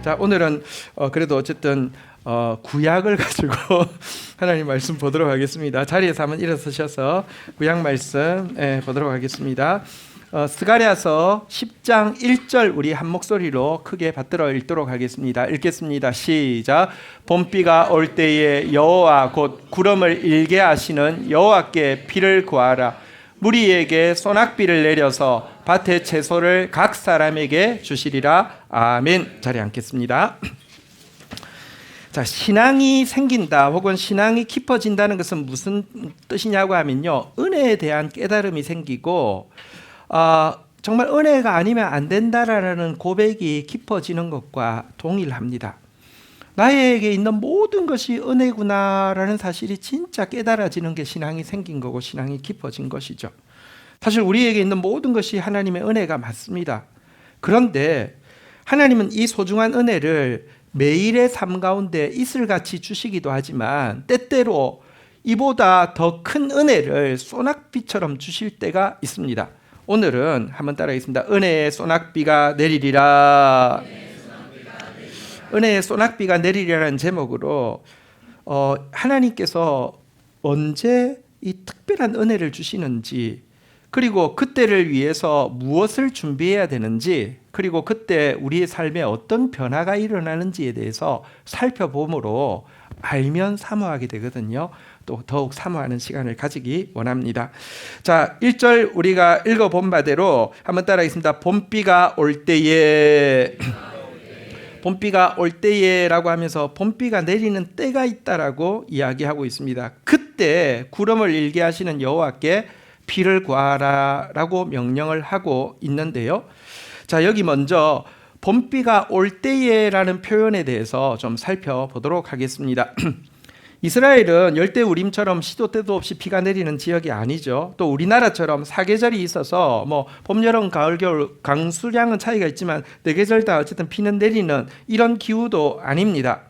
자, 오늘은 그래도 어쨌든 구약을 가지고 하나님 말씀 보도록 하겠습니다. 자리에서 한번 일어서셔서 구약 말씀 보도록 하겠습니다. 스가랴서 10장 1절 우리 한 목소리로 크게 받들어 읽도록 하겠습니다. 읽겠습니다. 시작. 봄비가 올 때에 여호와 곧 구름을 일게 하시는 여호와께 비를 구하라. 무리에게 소낙비를 내려서 밭의 채소를 각 사람에게 주시리라. 아멘. 자리에 앉겠습니다. 자, 신앙이 생긴다 혹은 신앙이 깊어진다는 것은 무슨 뜻이냐고 하면요, 은혜에 대한 깨달음이 생기고 정말 은혜가 아니면 안 된다라는 고백이 깊어지는 것과 동일합니다. 나에게 있는 모든 것이 은혜구나라는 사실이 진짜 깨달아지는 게 신앙이 생긴 거고 신앙이 깊어진 것이죠. 사실 우리에게 있는 모든 것이 하나님의 은혜가 맞습니다. 그런데 하나님은 이 소중한 은혜를 매일의 삶 가운데 이슬같이 주시기도 하지만 때때로 이보다 더 큰 은혜를 소낙비처럼 주실 때가 있습니다. 오늘은 한번 따라하겠습니다. 은혜의 소낙비가 내리리라. 은혜의 소낙비가 내리리라는 제목으로 하나님께서 언제 이 특별한 은혜를 주시는지, 그리고 그때를 위해서 무엇을 준비해야 되는지, 그리고 그때 우리의 삶에 어떤 변화가 일어나는지에 대해서 살펴봄으로 알면 사모하게 되거든요. 또 더욱 사모하는 시간을 가지기 원합니다. 자, 1절 우리가 읽어본 바대로 한번 따라하겠습니다. 봄비가 올 때에, 봄비가 올 때에라고 하면서 봄비가 내리는 때가 있다라고 이야기하고 있습니다. 그때 구름을 일게 하시는 여호와께 비를 구하라라고 명령을 하고 있는데요. 자, 여기 먼저 봄비가 올 때에라는 표현에 대해서 좀 살펴보도록 하겠습니다. 이스라엘은 열대우림처럼 시도 때도 없이 비가 내리는 지역이 아니죠. 또 우리나라처럼 사계절이 있어서 봄, 여름, 가을, 겨울 강수량은 차이가 있지만 4계절 다 어쨌든 비는 내리는 이런 기후도 아닙니다.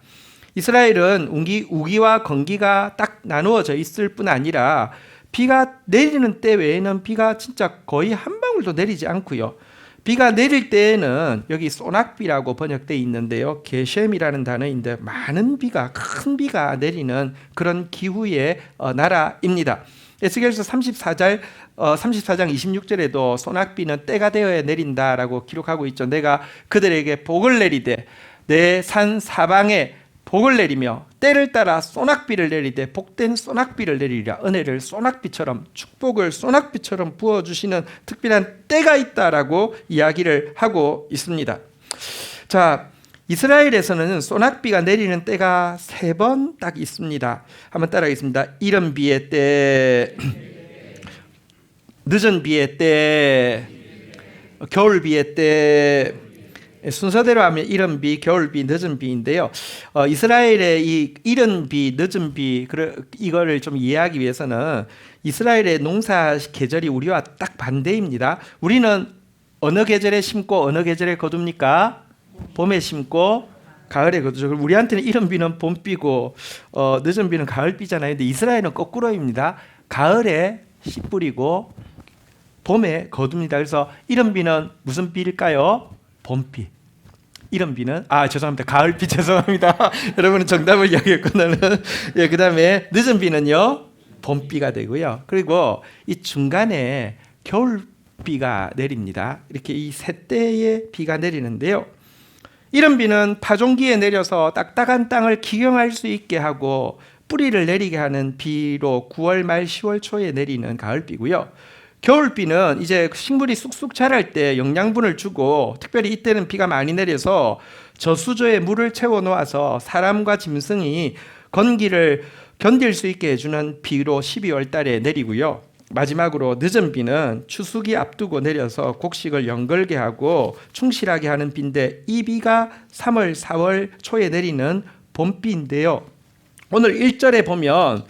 이스라엘은 우기와 건기가 딱 나누어져 있을 뿐 아니라 비가 내리는 때 외에는 비가 진짜 거의 한 방울도 내리지 않고요. 비가 내릴 때에는 여기 소낙비라고 번역되어 있는데요, 게셴이라는 단어인데 많은 비가, 큰 비가 내리는 그런 기후의 나라입니다. 에스겔서 34장 26절에도 소낙비는 때가 되어야 내린다라고 기록하고 있죠. 내가 그들에게 복을 내리되 내 산 사방에 복을 내리며 때를 따라 소낙비를 내리되 복된 소낙비를 내리리라. 은혜를 소낙비처럼, 축복을 소낙비처럼 부어주시는 특별한 때가 있다라고 이야기를 하고 있습니다. 자, 이스라엘에서는 소낙비가 내리는 때가 3번 딱 있습니다. 한번 따라하겠습니다. 이른 비의 때, 늦은 비의 때, 겨울 비의 때. 순서대로 하면 이른 비, 겨울 비, 늦은 비인데요. 이스라엘의 이 이른 비, 늦은 비, 이거를 좀 이해하기 위해서는 이스라엘의 농사 계절이 우리와 딱 반대입니다. 우리는 어느 계절에 심고 어느 계절에 거둡니까? 봄에 심고 가을에 거두죠. 우리한테는 이른 비는 봄비고 늦은 비는 가을비잖아요. 근데 이스라엘은 거꾸로입니다. 가을에 씨 뿌리고 봄에 거둡니다. 그래서 이른 비는 무슨 비일까요? 봄비. 이른 비는 죄송합니다. 가을비. 죄송합니다. 여러분은 정답을 이야기했구나는. 예, 그다음에 늦은 비는요, 봄비가 되고요. 그리고 이 중간에 겨울비가 내립니다. 이렇게 이 세 때의 비가 내리는데요. 이른 비는 파종기에 내려서 딱딱한 땅을 기경할 수 있게 하고 뿌리를 내리게 하는 비로 9월 말 10월 초에 내리는 가을비고요. 겨울비는 이제 식물이 쑥쑥 자랄 때 영양분을 주고, 특별히 이때는 비가 많이 내려서 저수조에 물을 채워 놓아서 사람과 짐승이 건기를 견딜 수 있게 해주는 비로 12월 달에 내리고요. 마지막으로 늦은 비는 추수기 앞두고 내려서 곡식을 연걸게 하고 충실하게 하는 비인데, 이 비가 3월 4월 초에 내리는 봄비인데요. 오늘 1절에 보면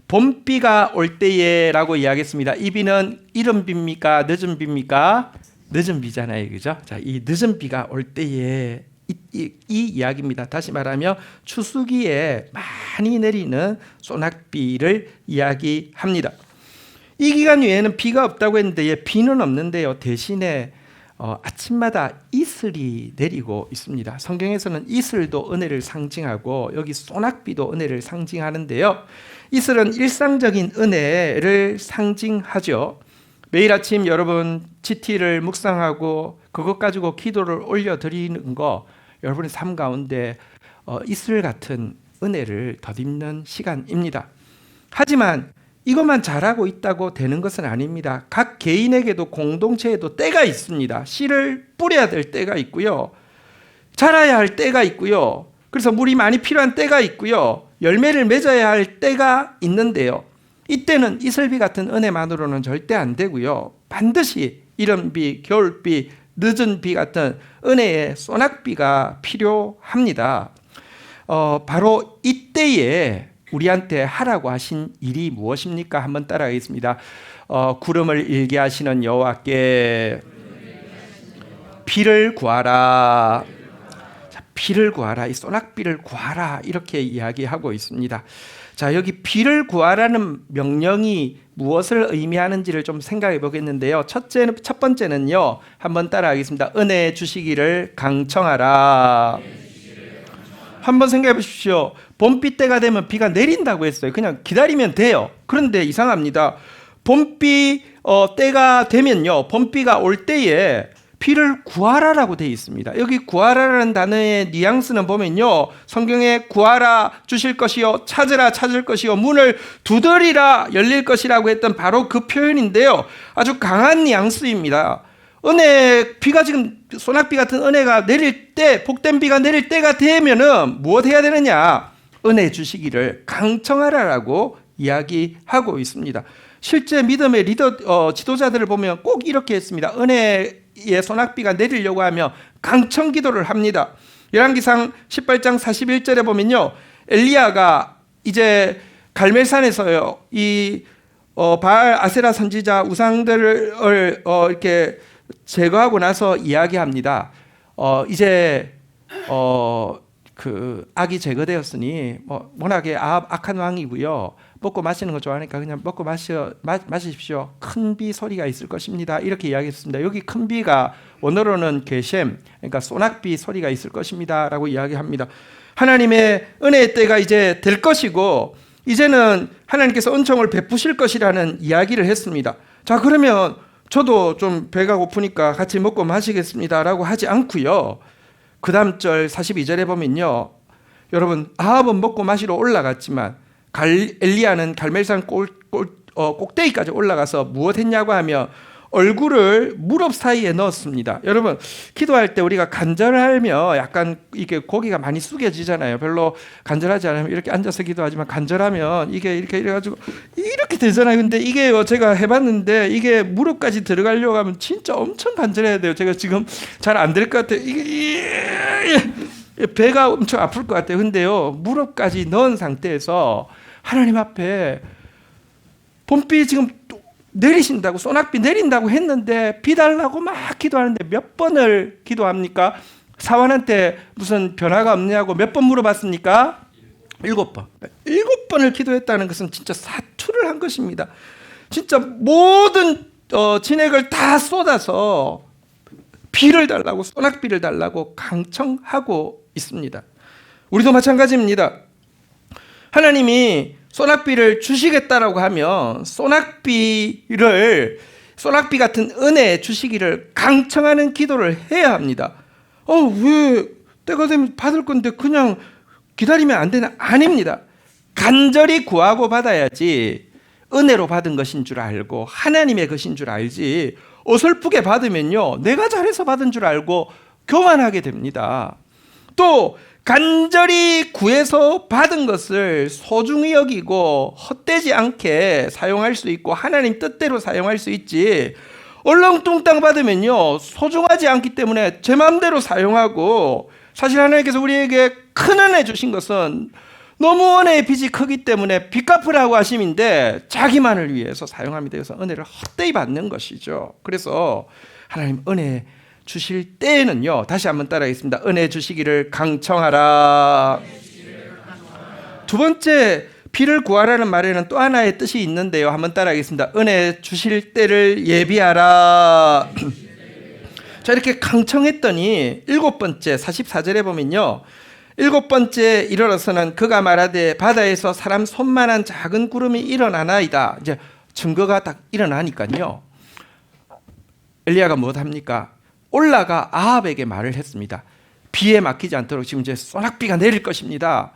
봄비가 올 때에 라고 이야기했습니다. 이 비는 이른 비입니까? 늦은 비입니까? 늦은 비잖아요. 그죠? 자, 이 늦은 비가 올 때에 이 이야기입니다. 다시 말하면 추수기에 많이 내리는 소낙비를 이야기합니다. 이 기간 외에는 비가 없다고 했는데 비는 없는데요. 대신에 아침마다 이슬이 내리고 있습니다. 성경에서는 이슬도 은혜를 상징하고 여기 소낙비도 은혜를 상징하는데요. 이슬은 일상적인 은혜를 상징하죠. 매일 아침 여러분 GT를 묵상하고 그것 가지고 기도를 올려드리는 거 여러분의 삶 가운데 이슬 같은 은혜를 덧입는 시간입니다. 하지만 이것만 잘하고 있다고 되는 것은 아닙니다. 각 개인에게도 공동체에도 때가 있습니다. 씨를 뿌려야 될 때가 있고요. 자라야 할 때가 있고요. 그래서 물이 많이 필요한 때가 있고요. 열매를 맺어야 할 때가 있는데요. 이때는 이슬비 같은 은혜만으로는 절대 안 되고요. 반드시 이른비, 겨울비, 늦은 비 같은 은혜의 소낙비가 필요합니다. 바로 이때에 우리한테 하라고 하신 일이 무엇입니까? 한번 따라가겠습니다. 구름을 일게 하시는 여호와께 비를 구하라. 자, 비를 구하라. 이 소낙비를 구하라. 이렇게 이야기하고 있습니다. 자, 여기 비를 구하라는 명령이 무엇을 의미하는지를 좀 생각해 보겠는데요. 첫 번째는요. 한번 따라하겠습니다. 은혜 주시기를 강청하라. 한번 생각해 보십시오. 봄비 때가 되면 비가 내린다고 했어요. 그냥 기다리면 돼요. 그런데 이상합니다. 봄비 때가 되면요. 봄비가 올 때에 비를 구하라라고 되어 있습니다. 여기 구하라라는 단어의 뉘앙스는 보면요. 성경에 구하라 주실 것이요. 찾으라 찾을 것이요. 문을 두드리라 열릴 것이라고 했던 바로 그 표현인데요. 아주 강한 뉘앙스입니다. 은혜, 비가 지금 소낙비 같은 은혜가 내릴 때, 복된 비가 내릴 때가 되면은 무엇 해야 되느냐? 은혜 주시기를 강청하라라고 이야기하고 있습니다. 실제 믿음의 지도자들을 보면 꼭 이렇게 했습니다. 은혜의 소낙비가 내리려고 하면 강청 기도를 합니다. 열왕기상 18장 41절에 보면요. 엘리야가 이제 갈멜산에서요. 이 바알 아세라 선지자 우상들을 이렇게 제거하고 나서 이야기합니다. 이제 그 악이 제거되었으니 워낙에 악한 왕이고요. 먹고 마시는 거 좋아하니까 그냥 먹고 마시십시오. 큰 비 소리가 있을 것입니다. 이렇게 이야기했습니다. 여기 큰 비가 원어로는 게셈, 그러니까 소낙비 소리가 있을 것입니다라고 이야기합니다. 하나님의 은혜의 때가 이제 될 것이고 이제는 하나님께서 은총을 베푸실 것이라는 이야기를 했습니다. 자, 그러면 저도 좀 배가 고프니까 같이 먹고 마시겠습니다라고 하지 않고요. 그 다음 절 42절에 보면요. 여러분 아합은 먹고 마시러 올라갔지만 엘리야는 갈멜산 꼭대기까지 올라가서 무엇 했냐고 하면 얼굴을 무릎 사이에 넣었습니다. 여러분 기도할 때 우리가 간절하면 약간 이게 고기가 많이 숙여지잖아요. 별로 간절하지 않으면 이렇게 앉아서 기도하지만 간절하면 이게 이렇게 이래가지고 이렇게 되잖아요. 근데 이게요 제가 해봤는데 이게 무릎까지 들어가려고 하면 진짜 엄청 간절해야 돼요. 제가 지금 잘 안 될 것 같아요. 이게 배가 엄청 아플 것 같아요. 근데요 무릎까지 넣은 상태에서 하나님 앞에 봄비 지금 내리신다고 소낙비 내린다고 했는데 비 달라고 막 기도하는데 몇 번을 기도합니까? 사원한테 무슨 변화가 없냐고 몇 번 물어봤습니까? 7번. 7번을 기도했다는 것은 진짜 사투를 한 것입니다. 진짜 모든 진액을 다 쏟아서 비를 달라고 소낙비를 달라고 강청하고 있습니다. 우리도 마찬가지입니다. 하나님이 소낙비를 주시겠다라고 하면 소낙비 같은 은혜 주시기를 강청하는 기도를 해야 합니다. 왜 때가 되면 받을 건데 그냥 기다리면 안 되나? 아닙니다. 간절히 구하고 받아야지 은혜로 받은 것인 줄 알고 하나님의 것인 줄 알지 어설프게 받으면요 내가 잘해서 받은 줄 알고 교만하게 됩니다. 또 간절히 구해서 받은 것을 소중히 여기고 헛되지 않게 사용할 수 있고 하나님 뜻대로 사용할 수 있지 얼렁뚱땅 받으면요 소중하지 않기 때문에 제 마음대로 사용하고 사실 하나님께서 우리에게 큰 은혜 주신 것은 너무 은혜의 빚이 크기 때문에 빚 갚으라고 하심인데 자기만을 위해서 사용함이 되어서 은혜를 헛되이 받는 것이죠. 그래서 하나님 은혜 주실 때에는요 다시 한번 따라하겠습니다. 은혜 주시기를 강청하라. 두 번째 비를 구하라는 말에는 또 하나의 뜻이 있는데요. 한번 따라하겠습니다. 은혜 주실 때를 예비하라. 자, 이렇게 강청했더니 7번째 44절에 보면요. 7번째 이르러서는 그가 말하되 바다에서 사람 손만한 작은 구름이 일어나나이다. 이제 증거가 딱 일어나니까요. 엘리야가 무엇합니까? 올라가 아합에게 말을 했습니다. 비에 막히지 않도록 지금 이제 소낙비가 내릴 것입니다.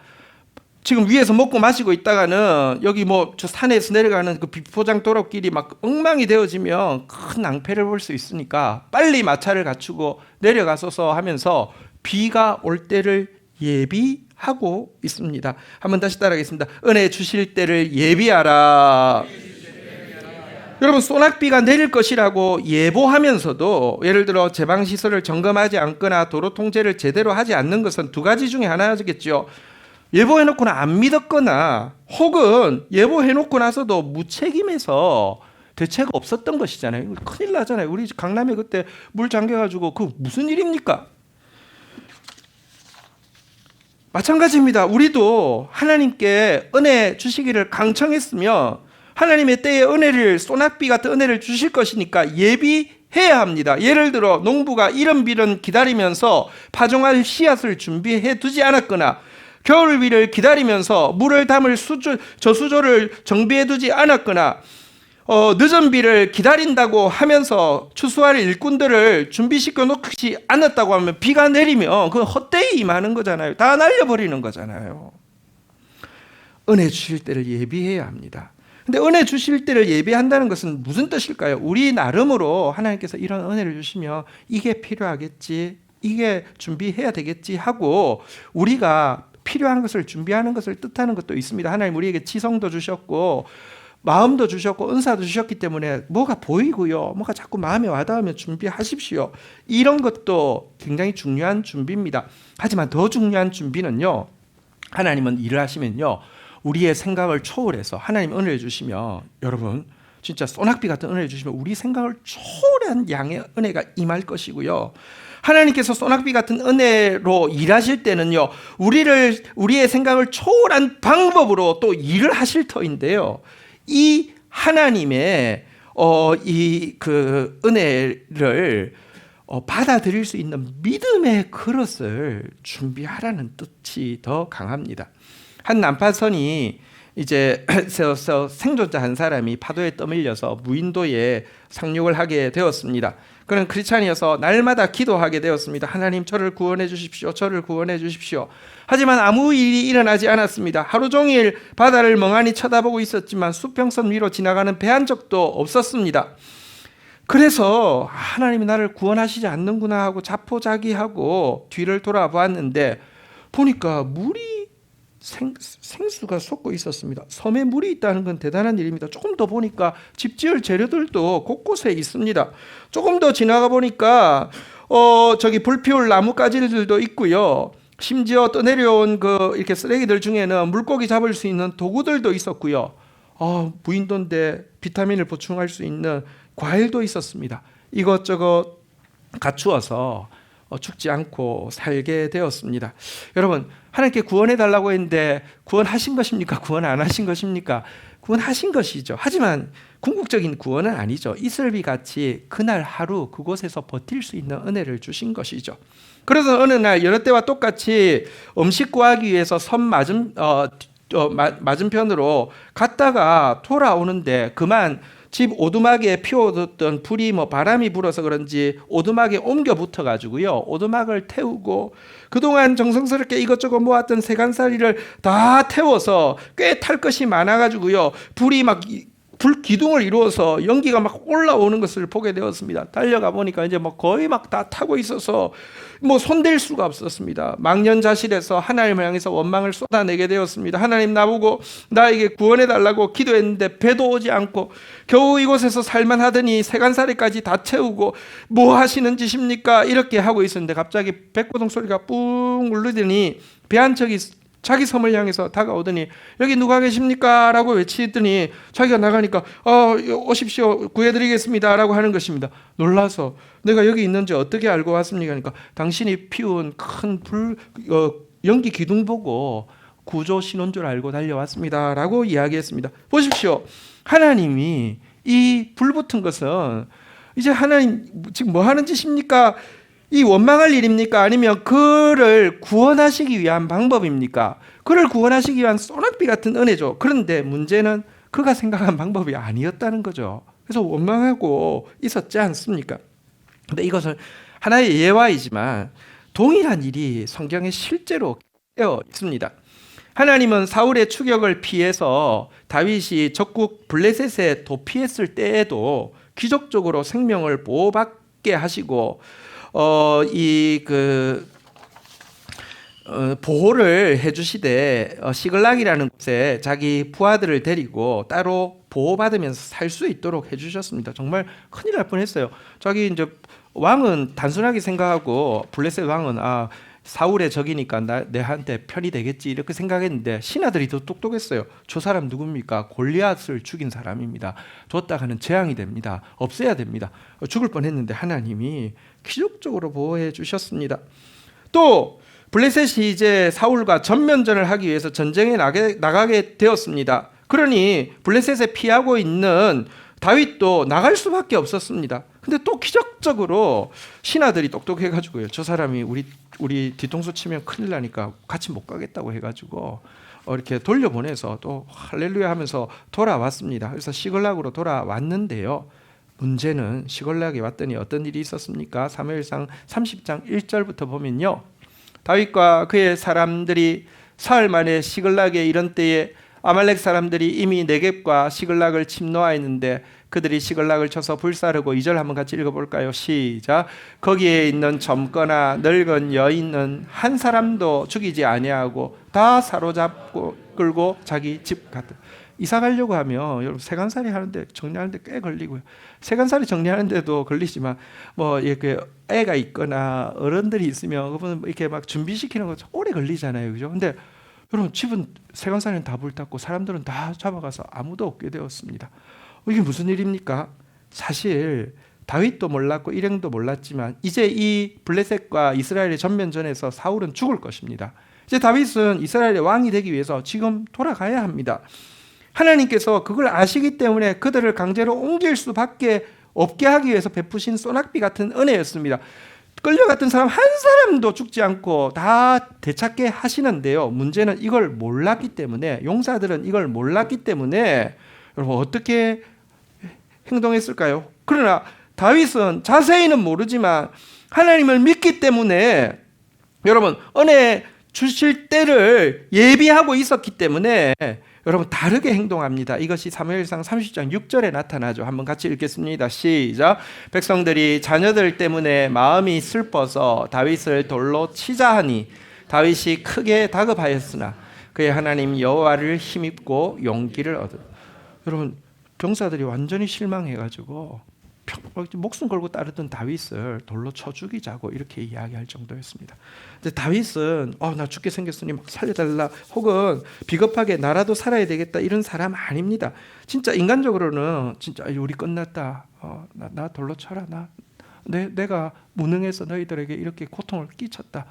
지금 위에서 먹고 마시고 있다가는 여기 뭐 저 산에서 내려가는 그 비포장 도로길이 막 엉망이 되어지면 큰 낭패를 볼 수 있으니까 빨리 마차를 갖추고 내려가소서 하면서 비가 올 때를 예비하고 있습니다. 한번 다시 따라하겠습니다. 은혜 주실 때를 예비하라. 여러분, 소낙비가 내릴 것이라고 예보하면서도 예를 들어 제방시설을 점검하지 않거나 도로 통제를 제대로 하지 않는 것은 두 가지 중에 하나겠죠. 예보해놓고는 안 믿었거나 혹은 예보해놓고 나서도 무책임해서 대책 없었던 것이잖아요. 큰일 나잖아요. 우리 강남에 그때 물 잠겨가지고 그 무슨 일입니까? 마찬가지입니다. 우리도 하나님께 은혜 주시기를 강청했으며 하나님의 때에 은혜를, 소낙비 같은 은혜를 주실 것이니까 예비해야 합니다. 예를 들어 농부가 이른비른 기다리면서 파종할 씨앗을 준비해 두지 않았거나 겨울비를 기다리면서 물을 담을 저수조를 정비해 두지 않았거나 늦은 비를 기다린다고 하면서 추수할 일꾼들을 준비시켜 놓지 않았다고 하면 비가 내리면 그건 헛되이 임하는 거잖아요. 다 날려버리는 거잖아요. 은혜 주실 때를 예비해야 합니다. 근데 은혜 주실 때를 예비한다는 것은 무슨 뜻일까요? 우리 나름으로 하나님께서 이런 은혜를 주시면 이게 필요하겠지, 이게 준비해야 되겠지 하고 우리가 필요한 것을 준비하는 것을 뜻하는 것도 있습니다. 하나님 우리에게 지성도 주셨고 마음도 주셨고 은사도 주셨기 때문에 뭐가 보이고요, 뭐가 자꾸 마음에 와닿으면 준비하십시오. 이런 것도 굉장히 중요한 준비입니다. 하지만 더 중요한 준비는요, 하나님은 일을 하시면요 우리의 생각을 초월해서 하나님 은혜를 주시면, 여러분 진짜 소낙비 같은 은혜를 주시면 우리 생각을 초월한 양의 은혜가 임할 것이고요, 하나님께서 소낙비 같은 은혜로 일하실 때는요 우리의 생각을 초월한 방법으로 또 일을 하실 터인데요, 이 하나님의 이 그 은혜를 받아들일 수 있는 믿음의 그릇을 준비하라는 뜻이 더 강합니다. 한 난파선이 이제 생존자 한 사람이 파도에 떠밀려서 무인도에 상륙을 하게 되었습니다. 그는 크리스찬이어서 날마다 기도하게 되었습니다. 하나님 저를 구원해 주십시오. 저를 구원해 주십시오. 하지만 아무 일이 일어나지 않았습니다. 하루 종일 바다를 멍하니 쳐다보고 있었지만 수평선 위로 지나가는 배 한 적도 없었습니다. 그래서 하나님이 나를 구원하시지 않는구나 하고 자포자기하고 뒤를 돌아보았는데 보니까 물이 생수가 솟고 있었습니다. 섬에 물이 있다는 건 대단한 일입니다. 조금 더 보니까 집 지을 재료들도 곳곳에 있습니다. 조금 더 지나가 보니까 저기 불 피울 나뭇가지들도 있고요. 심지어 떠내려온 그 이렇게 쓰레기들 중에는 물고기 잡을 수 있는 도구들도 있었고요. 무인도인데 비타민을 보충할 수 있는 과일도 있었습니다. 이것저것 갖추어서 죽지 않고 살게 되었습니다. 여러분, 하나님께 구원해 달라고 했는데 구원하신 것입니까? 구원 안 하신 것입니까? 구원하신 것이죠. 하지만 궁극적인 구원은 아니죠. 이슬비 같이 그날 하루 그곳에서 버틸 수 있는 은혜를 주신 것이죠. 그래서 어느 날 여러 때와 똑같이 음식 구하기 위해서 섬 맞은편으로 갔다가 돌아오는데 그만 집 오두막에 피워뒀던 불이 바람이 불어서 그런지 오두막에 옮겨 붙어가지고요, 오두막을 태우고 그동안 정성스럽게 이것저것 모았던 세간살이를 다 태워서 꽤 탈 것이 많아가지고요, 불이 막 불 기둥을 이루어서 연기가 막 올라오는 것을 보게 되었습니다. 달려가 보니까 이제 거의 막 다 타고 있어서 손댈 수가 없었습니다. 망연자실해서 하나님을 향해서 원망을 쏟아내게 되었습니다. 하나님 나보고 나에게 구원해 달라고 기도했는데 배도 오지 않고 겨우 이곳에서 살만 하더니 세간살이까지 다 채우고 뭐 하시는 짓입니까? 이렇게 하고 있었는데 갑자기 백고동 소리가 뿡 울리더니 배 한 척이 자기 섬을 향해서 다가오더니 여기 누가 계십니까? 라고 외치더니 자기가 나가니까 오십시오, 구해드리겠습니다 라고 하는 것입니다. 놀라서 내가 여기 있는지 어떻게 알고 왔습니까? 그러니까 당신이 피운 큰 연기 기둥 보고 구조 신호인 줄 알고 달려왔습니다 라고 이야기했습니다. 보십시오, 하나님이 이 불 붙은 것은 이제 하나님 지금 뭐 하는 짓입니까? 이 원망할 일입니까? 아니면 그를 구원하시기 위한 방법입니까? 그를 구원하시기 위한 소낙비 같은 은혜죠. 그런데 문제는 그가 생각한 방법이 아니었다는 거죠. 그래서 원망하고 있었지 않습니까? 근데 이것은 하나의 예화이지만 동일한 일이 성경에 실제로 되어 있습니다. 하나님은 사울의 추격을 피해서 다윗이 적국 블레셋에 도피했을 때에도 기적적으로 생명을 보호받게 하시고 보호를 해주시되 시글락이라는 곳에 자기 부하들을 데리고 따로 보호받으면서 살 수 있도록 해주셨습니다. 정말 큰일 날 뻔했어요. 자기 이제 왕은 단순하게 생각하고 블레셋 왕은 사울의 적이니까 내한테 편이 되겠지 이렇게 생각했는데 신하들이 더 똑똑했어요. 저 사람 누굽니까? 골리앗을 죽인 사람입니다. 뒀다가는 재앙이 됩니다. 없애야 됩니다. 죽을 뻔했는데 하나님이 기적적으로 보호해 주셨습니다. 또 블레셋이 이제 사울과 전면전을 하기 위해서 전쟁에 나가게 되었습니다. 그러니 블레셋에 피하고 있는 다윗도 나갈 수밖에 없었습니다. 근데 또 기적적으로 신하들이 똑똑해가지고요. 저 사람이 우리 뒤통수 치면 큰일 나니까 같이 못 가겠다고 해가지고 이렇게 돌려보내서 또 할렐루야 하면서 돌아왔습니다. 그래서 시글락으로 돌아왔는데요. 문제는 시글락에 왔더니 어떤 일이 있었습니까? 사무엘상 30장 1절부터 보면요. 다윗과 그의 사람들이 사흘 만에 시글락에 이른 때에 아말렉 사람들이 이미 네겝과 시글락을 침노하였는데 그들이 시글락을 쳐서 불사르고 2절 한번 같이 읽어볼까요? 시작. 거기에 있는 젊거나 늙은 여인은 한 사람도 죽이지 아니하고 다 사로잡고 끌고 자기 집 갔다. 이사 가려고 하면 여러분 세간살이 하는데 정리하는데 꽤 걸리고요. 세간살이 정리하는데도 걸리지만 뭐 이렇게 애가 있거나 어른들이 있으면 그분 이렇게 막 준비시키는 거 오래 걸리잖아요, 그죠? 근데 여러분 집은 세간살이는 다 불탔고 사람들은 다 잡아가서 아무도 없게 되었습니다. 이게 무슨 일입니까? 사실 다윗도 몰랐고 일행도 몰랐지만 이제 이 블레셋과 이스라엘의 전면전에서 사울은 죽을 것입니다. 이제 다윗은 이스라엘의 왕이 되기 위해서 지금 돌아가야 합니다. 하나님께서 그걸 아시기 때문에 그들을 강제로 옮길 수밖에 없게 하기 위해서 베푸신 소낙비 같은 은혜였습니다. 끌려갔던 사람 한 사람도 죽지 않고 다 되찾게 하시는데요. 문제는 이걸 몰랐기 때문에, 용사들은 이걸 몰랐기 때문에 여러분 어떻게 행동했을까요? 그러나 다윗은 자세히는 모르지만 하나님을 믿기 때문에 여러분 은혜 주실 때를 예비하고 있었기 때문에 여러분 다르게 행동합니다. 이것이 사무엘상 30장 6절에 나타나죠. 한번 같이 읽겠습니다. 시작. 백성들이 자녀들 때문에 마음이 슬퍼서 다윗을 돌로 치자 하니 다윗이 크게 다급하였으나 그의 하나님 여호와를 힘입고 용기를 얻어. 여러분 병사들이 완전히 실망해가지고 목숨 걸고 따르던 다윗을 돌로 쳐 죽이자고 이렇게 이야기할 정도였습니다. 근데 다윗은 나 죽게 생겼으니 막 살려달라 혹은 비겁하게 나라도 살아야 되겠다 이런 사람 아닙니다. 진짜 인간적으로는 진짜 우리 끝났다. 나 돌로 쳐라. 내가 무능해서 너희들에게 이렇게 고통을 끼쳤다.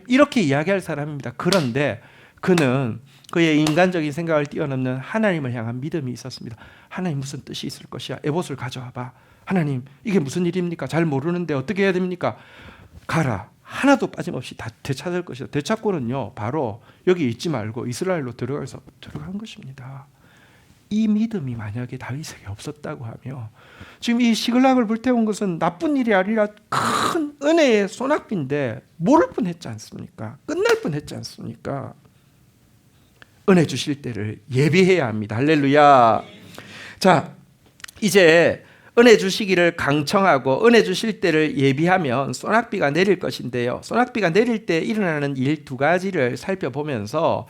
이렇게 이야기할 사람입니다. 그런데 그는 그의 인간적인 생각을 뛰어넘는 하나님을 향한 믿음이 있었습니다. 하나님 무슨 뜻이 있을 것이야. 에봇을 가져와 봐. 하나님 이게 무슨 일입니까? 잘 모르는데 어떻게 해야 됩니까? 가라. 하나도 빠짐없이 다 되찾을 것이다. 되찾고는요 바로 여기 있지 말고 이스라엘로 들어간 것입니다. 이 믿음이 만약에 다윗에게 없었다고 하면 지금 이 시글락을 불태운 것은 나쁜 일이 아니라 큰 은혜의 소낙비인데 모를 뻔했지 않습니까? 끝날 뻔했지 않습니까? 은혜 주실 때를 예비해야 합니다. 할렐루야. 자, 이제 은혜 주시기를 강청하고 은혜 주실 때를 예비하면 소낙비가 내릴 것인데요. 소낙비가 내릴 때 일어나는 일 두 가지를 살펴보면서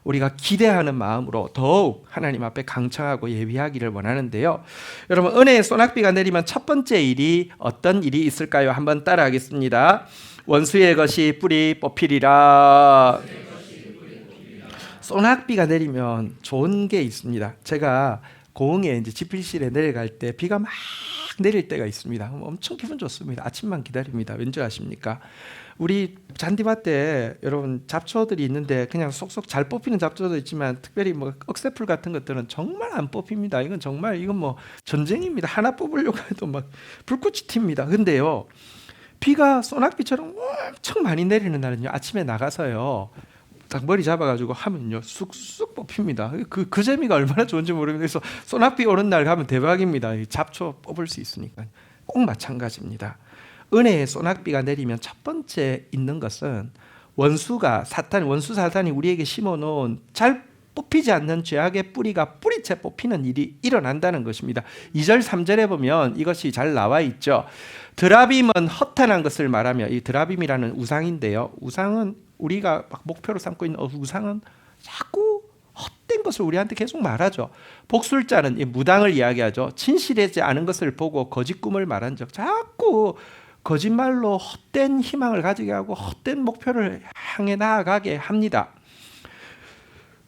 우리가 기대하는 마음으로 더욱 하나님 앞에 강청하고 예비하기를 원하는데요. 여러분 은혜의 소낙비가 내리면 첫 번째 일이 어떤 일이 있을까요? 한번 따라하겠습니다. 원수의 것이 뿌리 뽑히리라. 소낙비가 내리면 좋은 게 있습니다. 제가 고흥에 이제 집필실에 내려갈 때 비가 막 내릴 때가 있습니다. 엄청 기분 좋습니다. 아침만 기다립니다. 왠지 아십니까? 우리 잔디밭 때 여러분 잡초들이 있는데 그냥 쏙쏙 잘 뽑히는 잡초도 있지만 특별히 뭐 억새풀 같은 것들은 정말 안 뽑힙니다. 이건 뭐 전쟁입니다. 하나 뽑으려고 해도 막 불꽃이 튑니다. 근데요, 비가 소낙비처럼 엄청 많이 내리는 날은요, 아침에 나가서요 딱 머리 잡아가지고 하면요 쑥쑥 뽑힙니다. 그 재미가 얼마나 좋은지 모르겠는데, 그래서 소낙비 오는 날 가면 대박입니다. 잡초 뽑을 수 있으니까. 꼭 마찬가지입니다. 은혜의 소낙비가 내리면 첫 번째 있는 것은 원수 사탄이 우리에게 심어놓은 잘 뽑히지 않는 죄악의 뿌리가 뿌리채 뽑히는 일이 일어난다는 것입니다. 2절 3절에 보면 이것이 잘 나와 있죠. 드라빔은 허탄한 것을 말하며, 이 드라빔이라는 우상인데요, 우상은 우리가 막 목표로 삼고 있는 우상은 자꾸 헛된 것을 우리한테 계속 말하죠. 복술자는 이 무당을 이야기하죠. 진실하지 않은 것을 보고 거짓 꿈을 말한 적, 자꾸 거짓말로 헛된 희망을 가지게 하고 헛된 목표를 향해 나아가게 합니다.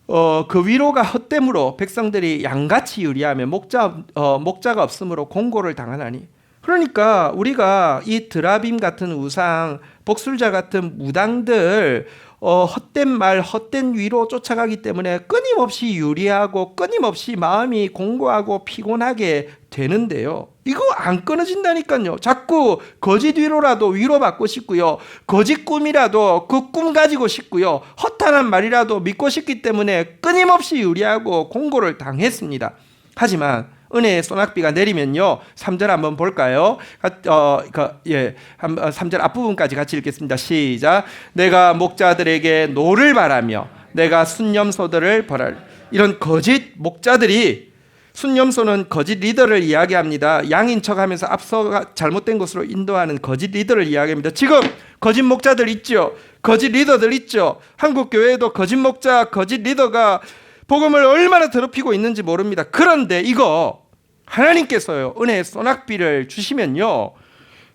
그 위로가 헛됨으로 백성들이 양같이 유리하며 목자가 없으므로 공고를 당하나니. 그러니까 우리가 이 드라빔 같은 우상, 복술자 같은 무당들 헛된 말, 헛된 위로 쫓아가기 때문에 끊임없이 유리하고 끊임없이 마음이 공고하고 피곤하게 되는데요, 이거 안 끊어진다니까요. 자꾸 거짓 위로라도 위로받고 싶고요, 거짓 꿈이라도 그 꿈 가지고 싶고요, 허탄한 말이라도 믿고 싶기 때문에 끊임없이 유리하고 공고를 당했습니다. 하지만 은혜의 소낙비가 내리면요, 3절 한번 볼까요? 3절 앞부분까지 같이 읽겠습니다. 시작. 내가 목자들에게 노를 바라며 내가 순념소들을 벌할. 이런 거짓 목자들이, 순념소는 거짓 리더를 이야기합니다. 양인 척하면서 앞서가 잘못된 것으로 인도하는 거짓 리더를 이야기합니다. 지금 거짓 목자들 있죠, 거짓 리더들 있죠. 한국 교회에도 거짓 목자, 거짓 리더가 복음을 얼마나 더럽히고 있는지 모릅니다. 그런데 이거 하나님께서요, 은혜의 소낙비를 주시면요,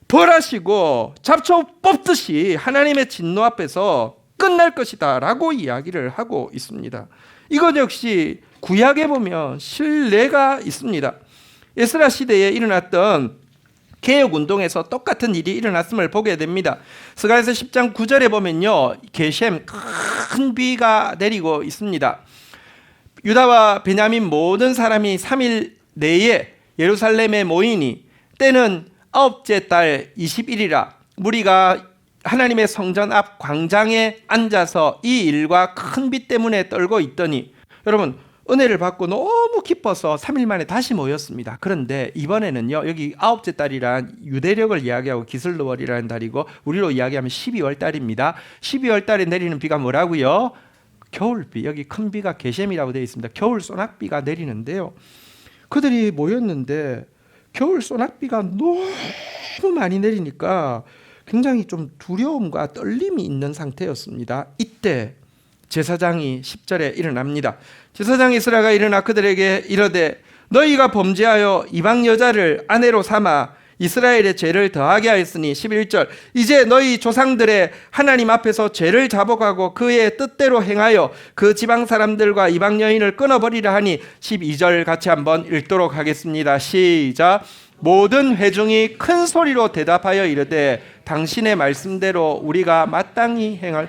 벌하시고 잡초 뽑듯이 하나님의 진노 앞에서 끝날 것이다 라고 이야기를 하고 있습니다. 이것 역시 구약에 보면 신뢰가 있습니다. 에스라 시대에 일어났던 개혁운동에서 똑같은 일이 일어났음을 보게 됩니다. 스가랴서 10장 9절에 보면요, 게셈 큰 비가 내리고 있습니다. 유다와 베냐민 모든 사람이 3일 내에 예루살렘에 모이니 때는 9째 달 20일이라 무리가 하나님의 성전 앞 광장에 앉아서 이 일과 큰 비 때문에 떨고 있더니, 여러분 은혜를 받고 너무 기뻐서 3일 만에 다시 모였습니다. 그런데 이번에는요, 여기 9째 달이란 유대력을 이야기하고 기슬르월이라는 달이고 우리로 이야기하면 12월 달입니다. 12월 달에 내리는 비가 뭐라고요? 겨울비. 여기 큰 비가 게셈이라고 되어 있습니다. 겨울 소낙비가 내리는데요, 그들이 모였는데 겨울 소낙비가 너무 많이 내리니까 굉장히 좀 두려움과 떨림이 있는 상태였습니다. 이때 제사장이 10절에 일어납니다. 제사장 이스라가 일어나 그들에게 이르되 너희가 범죄하여 이방 여자를 아내로 삼아 이스라엘의 죄를 더하게 하였으니 11절 이제 너희 조상들의 하나님 앞에서 죄를 자복하고 그의 뜻대로 행하여 그 지방 사람들과 이방 여인을 끊어버리라 하니 12절 같이 한번 읽도록 하겠습니다. 시작. 모든 회중이 큰 소리로 대답하여 이르되 당신의 말씀대로 우리가 마땅히 행할.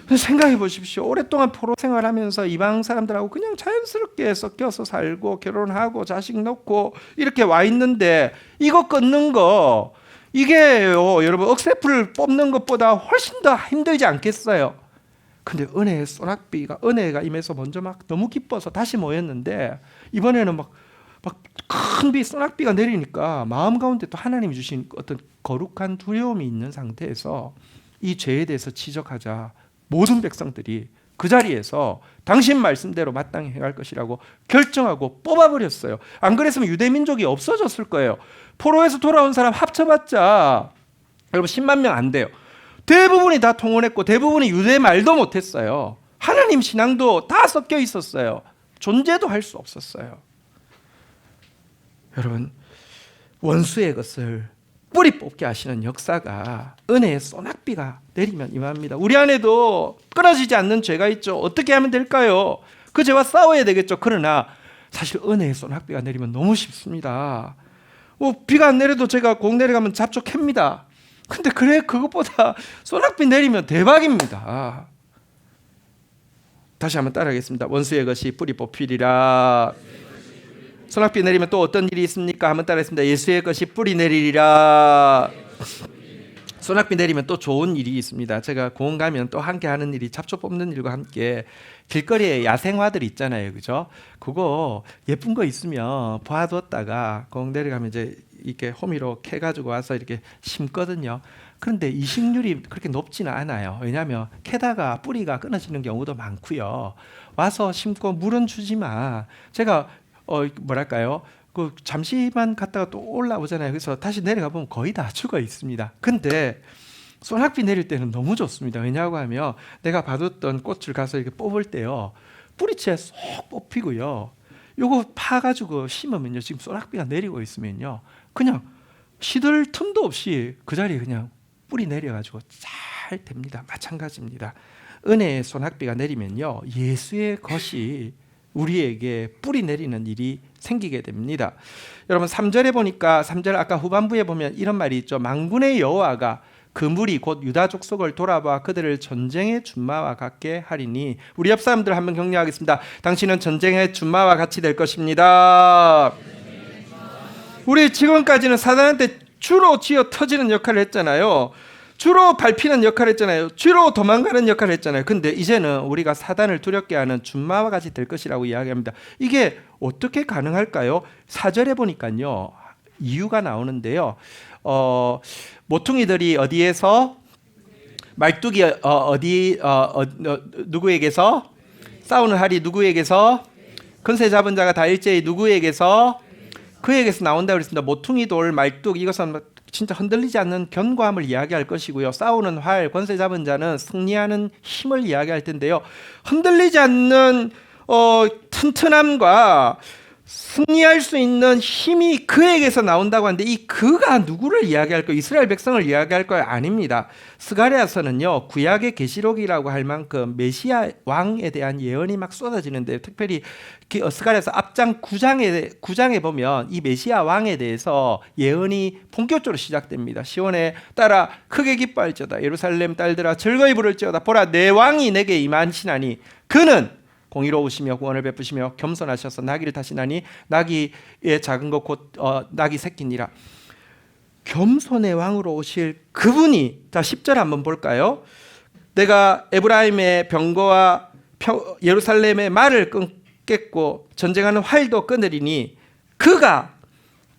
생각해 보십시오. 오랫동안 포로 생활하면서 이방 사람들하고 그냥 자연스럽게 섞여서 살고 결혼하고 자식 낳고 이렇게 와 있는데 이거 끊는 거, 이게요 여러분 억새풀 뽑는 것보다 훨씬 더 힘들지 않겠어요? 근데 은혜의 소낙비가, 은혜가 임해서 먼저 막 너무 기뻐서 다시 모였는데 이번에는 막 큰 비 소낙비가 내리니까 마음 가운데 또 하나님이 주신 어떤 거룩한 두려움이 있는 상태에서 이 죄에 대해서 지적하자 모든 백성들이 그 자리에서 당신 말씀대로 마땅히 행할 것이라고 결정하고 뽑아버렸어요. 안 그랬으면 유대민족이 없어졌을 거예요. 포로에서 돌아온 사람 합쳐봤자 여러분 10만 명 안 돼요. 대부분이 다 통혼했고 대부분이 유대 말도 못했어요. 하나님 신앙도 다 섞여 있었어요. 존재도 할 수 없었어요. 여러분 원수의 것을 뿌리 뽑게 하시는 역사가 은혜의 소낙비가 내리면 임합니다. 우리 안에도 끊어지지 않는 죄가 있죠. 어떻게 하면 될까요? 그 죄와 싸워야 되겠죠. 그러나 사실 은혜의 소낙비가 내리면 너무 쉽습니다. 비가 안 내려도 제가 공 내려가면 잡초 캡니다. 근데 그래 그것보다 소낙비 내리면 대박입니다. 다시 한번 따라하겠습니다. 원수의 것이 뿌리 뽑히리라. 소낙비 내리면 또 어떤 일이 있습니까? 한번 따라하겠습니다. 예수의 것이 뿌리 내리리라. 소낙비 내리면 또 좋은 일이 있습니다. 제가 공원 가면 또 함께 하는 일이 잡초 뽑는 일과 함께 길거리에 야생화들 있잖아요, 그죠? 그거 예쁜 거 있으면 봐뒀다가 공원 내려가면 이제 이렇게 호미로 캐 가지고 와서 이렇게 심거든요. 그런데 이식률이 그렇게 높지는 않아요. 왜냐하면 캐다가 뿌리가 끊어지는 경우도 많고요. 와서 심고 물은 주지만 제가 뭐랄까요? 그 잠시만 갔다가 또 올라오잖아요. 그래서 다시 내려가 보면 거의 다 죽어 있습니다. 근데 소낙비 내릴 때는 너무 좋습니다. 왜냐고 하면 내가 봐뒀던 꽃을 가서 이렇게 뽑을 때요, 뿌리채 쏙 뽑히고요. 요거 파가지고 심으면요, 지금 소낙비가 내리고 있으면요, 그냥 시들 틈도 없이 그 자리에 그냥 뿌리 내려가지고 잘 됩니다. 마찬가지입니다. 은혜의 소낙비가 내리면요, 예수의 것이 우리에게 뿌리 내리는 일이 생기게 됩니다. 여러분 3절에 보니까 3절 아까 후반부에 보면 이런 말이 있죠. 만군의 여호와가 그 무리 곧 유다 족속을 돌아봐 그들을 전쟁의 준마와 같게 하리니. 우리 옆 사람들 한번 격려하겠습니다. 당신은 전쟁의 준마와 같이 될 것입니다. 우리 지금까지는 사단한테 주로 쥐어 터지는 역할을 했잖아요. 주로 밟히는 역할을 했잖아요. 주로 도망가는 역할을 했잖아요. 근데 이제는 우리가 사단을 두렵게 하는 준마와 같이 될 것이라고 이야기합니다. 이게 어떻게 가능할까요? 4절에 보니까요, 이유가 나오는데요. 모퉁이들이 어디에서, 말뚝이 누구에게서 싸우는 할이 누구에게서, 권세 잡은 자가 다 일제히 누구에게서, 그에게서 나온다고 그랬습니다. 모퉁이 돌, 말뚝, 이것은 진짜 흔들리지 않는 견고함을 이야기할 것이고요. 싸우는 활, 권세 잡은 자는 승리하는 힘을 이야기할 텐데요. 흔들리지 않는 튼튼함과 승리할 수 있는 힘이 그에게서 나온다고 하는데, 이 그가 누구를 이야기할 거예요? 이스라엘 백성을 이야기할 거예요? 아닙니다. 스가랴서는요, 구약의 계시록이라고 할 만큼 메시아 왕에 대한 예언이 막 쏟아지는데, 특별히 스가랴서 앞장 9장에 보면 이 메시아 왕에 대해서 예언이 본격적으로 시작됩니다. 시온에 따라 크게 기뻐할지어다. 예루살렘 딸들아 즐거이 부를지어다. 보라, 내 왕이 내게 임하시나니 그는 공의로우시며 구원을 베푸시며 겸손하셔서 나귀를 타시나니 나귀의 작은 것 곧 나귀 새끼니라. 겸손의 왕으로 오실 그분이, 자 10절 한번 볼까요? 내가 에브라임의 병거와 예루살렘의 말을 끊겠고 전쟁하는 활도 끊으리니 그가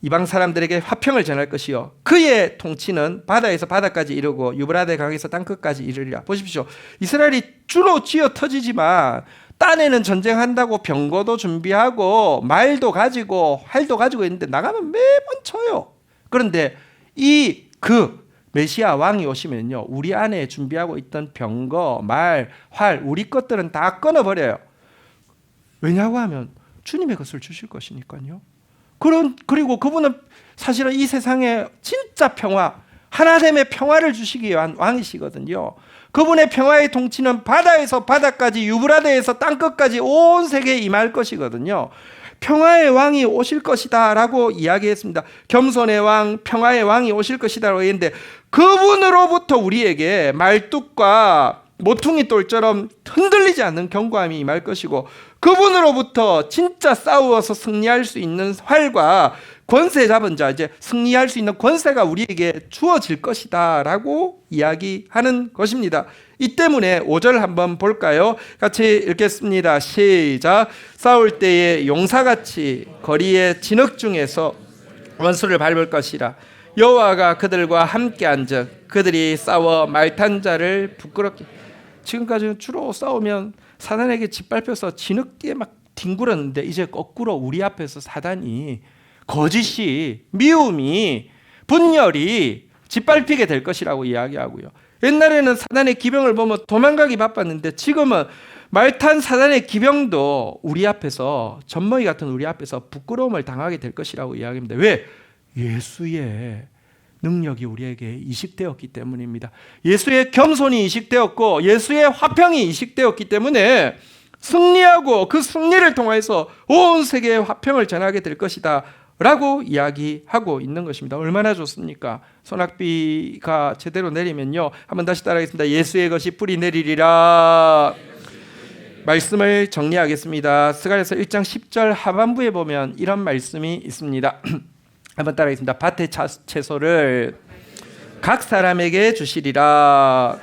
이방 사람들에게 화평을 전할 것이요 그의 통치는 바다에서 바다까지 이르고 유브라데 강에서 땅끝까지 이르리라. 보십시오. 이스라엘이 주로 쥐어 터지지만 딴에는 전쟁한다고 병거도 준비하고 말도 가지고 활도 가지고 있는데 나가면 매번 쳐요. 그런데 그 메시아 왕이 오시면요, 우리 안에 준비하고 있던 병거, 말, 활, 우리 것들은 다 끊어버려요. 왜냐고 하면 주님의 것을 주실 것이니까요. 그리고 그분은 사실은 이 세상에 진짜 평화, 하나됨의 평화를 주시기 위한 왕이시거든요. 그분의 평화의 통치는 바다에서 바다까지 유브라데에서 땅끝까지 온 세계에 임할 것이거든요. 평화의 왕이 오실 것이다 라고 이야기했습니다. 겸손의 왕, 평화의 왕이 오실 것이다 라고 했는데, 그분으로부터 우리에게 말뚝과 모퉁이 돌처럼 흔들리지 않는 견고함이 임할 것이고, 그분으로부터 진짜 싸워서 승리할 수 있는 활과 권세 잡은 자, 이제 승리할 수 있는 권세가 우리에게 주어질 것이다 라고 이야기하는 것입니다. 이 때문에 5절 한번 볼까요? 같이 읽겠습니다. 시작. 싸울 때에 용사같이 거리의 진흙 중에서 원수를 밟을 것이라. 여호와가 그들과 함께 앉아 그들이 싸워 말탄 자를 부끄럽게. 지금까지는 주로 싸우면 사단에게 짓밟혀서 진흙뒤에 막 뒹굴었는데, 이제 거꾸로 우리 앞에서 사단이, 거짓이, 미움이, 분열이 짓밟히게 될 것이라고 이야기하고요. 옛날에는 사단의 기병을 보면 도망가기 바빴는데, 지금은 말탄 사단의 기병도 우리 앞에서, 젖먹이 같은 우리 앞에서 부끄러움을 당하게 될 것이라고 이야기합니다. 왜? 예수의 능력이 우리에게 이식되었기 때문입니다. 예수의 겸손이 이식되었고 예수의 화평이 이식되었기 때문에 승리하고 그 승리를 통해서 온 세계에 화평을 전하게 될 것이다 라고 이야기하고 있는 것입니다. 얼마나 좋습니까? 소낙비가 제대로 내리면요, 한번 다시 따라하겠습니다. 예수의 것이 뿌리 내리리라. 말씀을 정리하겠습니다. 스가랴서 1장 10절 하반부에 보면 이런 말씀이 있습니다. 한번 따라하겠습니다. 밭의 채소를 각 사람에게 주시리라.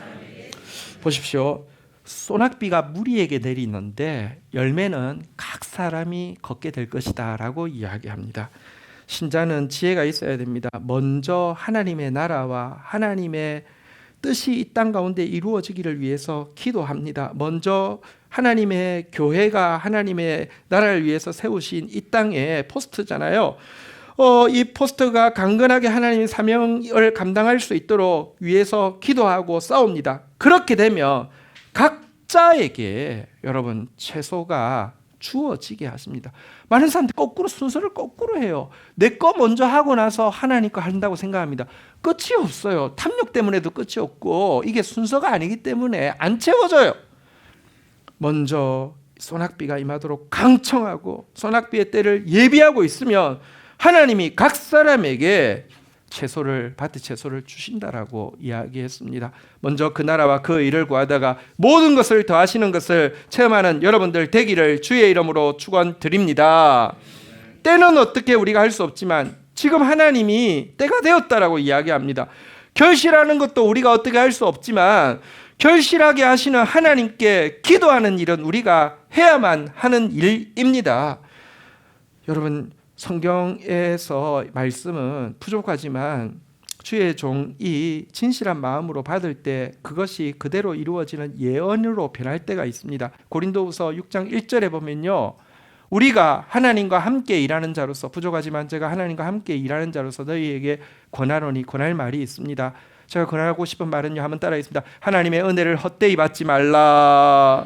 보십시오. 소낙비가 무리에게 내리는데 열매는 각 사람이 걷게 될 것이다 라고 이야기합니다. 신자는 지혜가 있어야 됩니다. 먼저 하나님의 나라와 하나님의 뜻이 이 땅 가운데 이루어지기를 위해서 기도합니다. 먼저 하나님의 교회가 하나님의 나라를 위해서 세우신 이 땅의 포스트잖아요. 이 포스트가 강건하게 하나님의 사명을 감당할 수 있도록 위해서 기도하고 싸웁니다. 그렇게 되면 각자에게 여러분 채소가 주어지게 하십니다. 많은 사람들이 거꾸로 순서를 거꾸로 해요. 내 거 먼저 하고 나서 하나님 거 한다고 생각합니다. 끝이 없어요. 탐욕 때문에도 끝이 없고 이게 순서가 아니기 때문에 안 채워져요. 먼저 소낙비가 임하도록 강청하고 소낙비의 때를 예비하고 있으면 하나님이 각 사람에게 밭의 채소를 주신다라고 이야기했습니다. 먼저 그 나라와 그 일을 구하다가 모든 것을 더하시는 것을 체험하는 여러분들 되기를 주의 이름으로 축원드립니다. 때는 어떻게 우리가 할 수 없지만 지금 하나님이 때가 되었다라고 이야기합니다. 결실하는 것도 우리가 어떻게 할 수 없지만 결실하게 하시는 하나님께 기도하는 일은 우리가 해야만 하는 일입니다. 여러분, 성경에서 말씀은 부족하지만 주의 종이 진실한 마음으로 받을 때 그것이 그대로 이루어지는 예언으로 변할 때가 있습니다. 고린도후서 6장 1절에 보면요, 우리가 하나님과 함께 일하는 자로서, 부족하지만 제가 하나님과 함께 일하는 자로서 너희에게 권하노니, 권할 말이 있습니다. 제가 권하고 싶은 말은요, 한번 따라하겠습니다. 하나님의 은혜를 헛되이 받지 말라.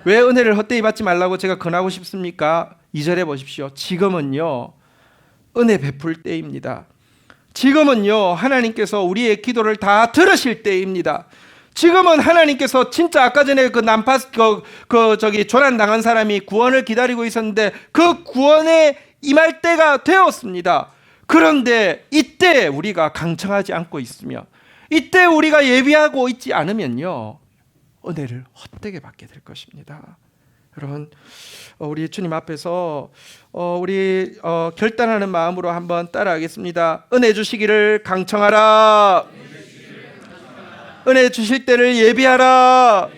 왜 은혜를 헛되이 받지 말라고 제가 권하고 싶습니까? 2절에 보십시오. 지금은요, 은혜 베풀 때입니다. 지금은요, 하나님께서 우리의 기도를 다 들으실 때입니다. 지금은 하나님께서 진짜 아까 전에 그 조난 당한 사람이 구원을 기다리고 있었는데 그 구원에 임할 때가 되었습니다. 그런데 이때 우리가 강청하지 않고 있으며 이때 우리가 예비하고 있지 않으면요, 은혜를 헛되게 받게 될 것입니다. 여러분, 우리 주님 앞에서 우리 결단하는 마음으로 한번 따라하겠습니다. 은혜 주시기를 강청하라. 은혜 주실 때를 예비하라.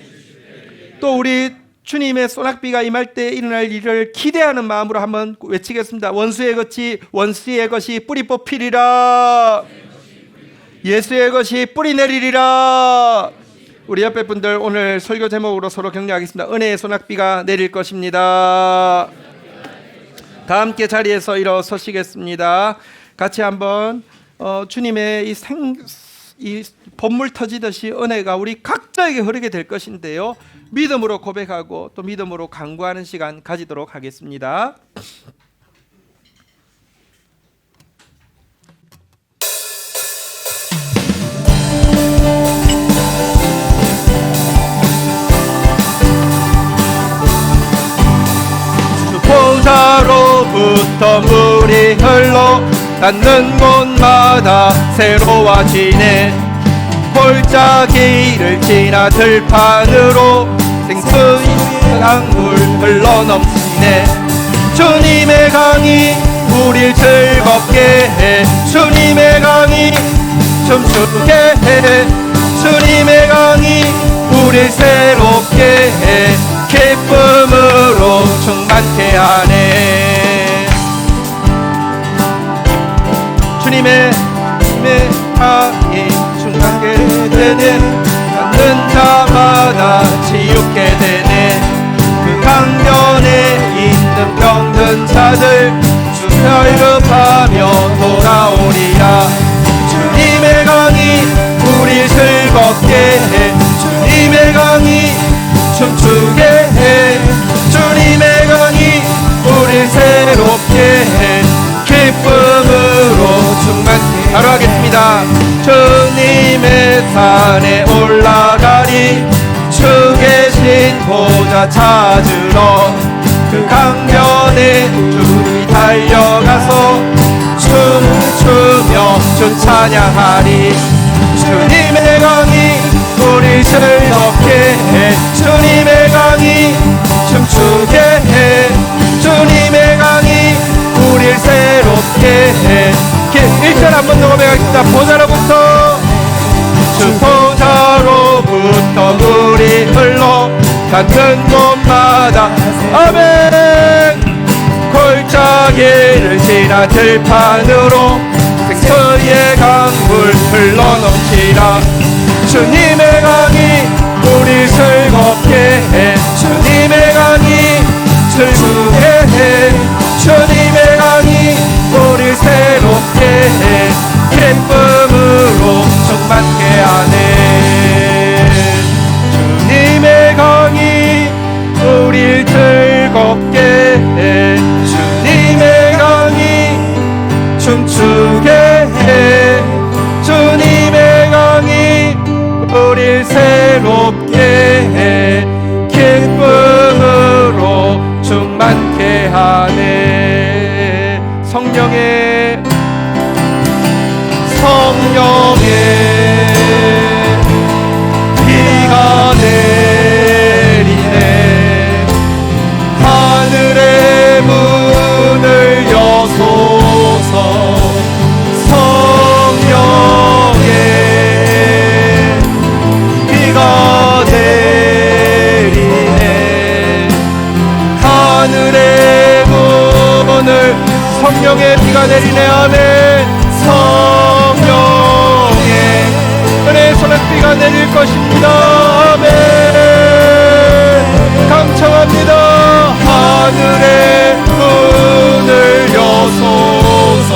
또 우리 주님의 소낙비가 임할 때 일어날 일을 기대하는 마음으로 한번 외치겠습니다. 원수의 것이 뿌리 뽑히리라. 예수의 것이 뿌리 내리리라. 우리 옆에 분들 오늘 설교 제목으로 서로 격려하겠습니다. 은혜의 소낙비가 내릴 것입니다. 다 함께 자리에서 일어서시겠습니다. 같이 한번 주님의 이 본물 터지듯이 은혜가 우리 각자에게 흐르게 될 것인데요, 믿음으로 고백하고 또 믿음으로 간구하는 시간 가지도록 하겠습니다. 주포자로부터 물이 흘러 닿는 곳마다 새로워지네. 골짜기를 지나 들판으로 생수의 강물 흘러넘치네. 주님의 강이 우릴 즐겁게 해. 주님의 강이 춤추게 해. 주님의 강이 우릴 새롭게 해. 기쁨으로 충만케 하네. 주님의 강이 충만케 되네. 닿는 자마다 치유케 되네. 그 강변에 있는 병든 자들 주 혈급하며 돌아오리라. 주님의 강이 우릴 즐겁게 해. 주님의 강이 춤추게 해. 주님의 강이 우릴 새롭게 해. 기쁨으로 충만케. 바로 하겠습니다. 주님의 산에 올라가리. 주 계신 보좌 찾으러 그 강변에 줄이 다 달려가서 춤추며 주 찬양하리. 주님의 강이 우리 즐겁게 해. 주님의 강이 춤추게 해. 주님의 강이 우릴 새롭게 해. 1절 한 번 더 고백하겠습니다. 보좌로부터 주 보좌로부터 물이 흘러 닿는 곳마다 아멘. 골짜기를 지나 들판으로 생수의 강물 흘러넘치라. 주님의 강이 우리 즐겁게 해. 주님의 강이 즐겁게 해. 주님의 강이 우리 새롭게 해. 기쁨으로 충만케 하네. 주님의 강이 우리 즐겁게 해. 주님의 강이 춤추게 해. 주님의 강이 우리 새롭게 해. 기쁨으로 충만케 하네. 성령의 비가 내리네. 하늘의 문을 여소서. 성령의 비가 내리네. 하늘의 문을 성령의 비가 내리네. 아멘. 성령의 은혜의 소낙비가 내릴 것입니다. 아멘. 강청합니다. 하늘의 문을 여소서.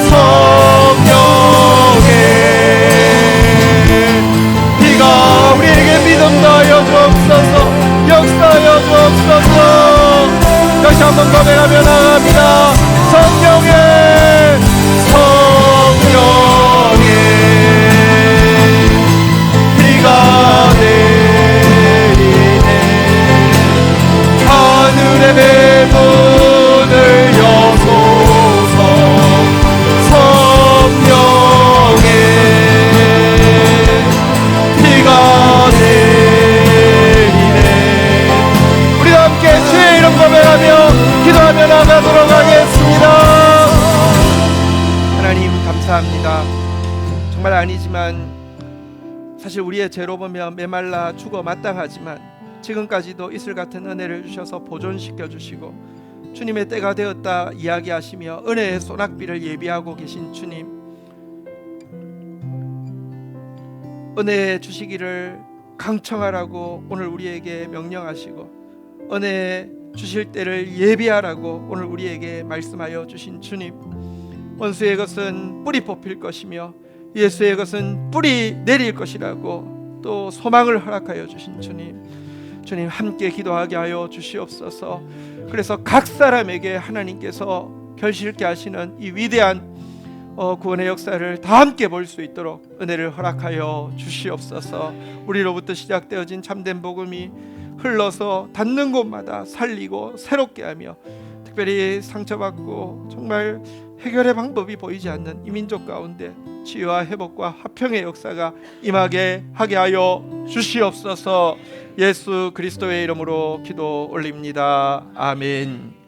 성령의 비가 우리에게 믿음 더하여 주옵소서. 역사하여 주옵소서. 다시 한번 고백하며 나갑니다. 성령의 비가 내리네. 하늘의 문을 여소서. 성령의 비가 내리네. 우리가 함께 주의 이름 고백하며 기도하며 나가도록 하겠습니다. 하나님 감사합니다. 정말 아니지만 사실 우리의 죄로 보며 메말라 죽어 마땅하지만 지금까지도 이슬 같은 은혜를 주셔서 보존시켜 주시고 주님의 때가 되었다 이야기하시며 은혜의 소낙비를 예비하고 계신 주님, 은혜 주시기를 강청하라고 오늘 우리에게 명령하시고 은혜 주실 때를 예비하라고 오늘 우리에게 말씀하여 주신 주님, 원수의 것은 뿌리 뽑힐 것이며 예수의 것은 뿌리 내릴 것이라고 또 소망을 허락하여 주신 주님, 주님 함께 기도하게 하여 주시옵소서. 그래서 각 사람에게 하나님께서 결실케 하시는 이 위대한 구원의 역사를 다 함께 볼 수 있도록 은혜를 허락하여 주시옵소서. 우리로부터 시작되어진 참된 복음이 흘러서 닿는 곳마다 살리고 새롭게 하며 특별히 상처받고 정말 해결의 방법이 보이지 않는 이 민족 가운데 치유와 회복과 화평의 역사가 임하게 하게 하여 주시옵소서. 예수 그리스도의 이름으로 기도 올립니다. 아멘.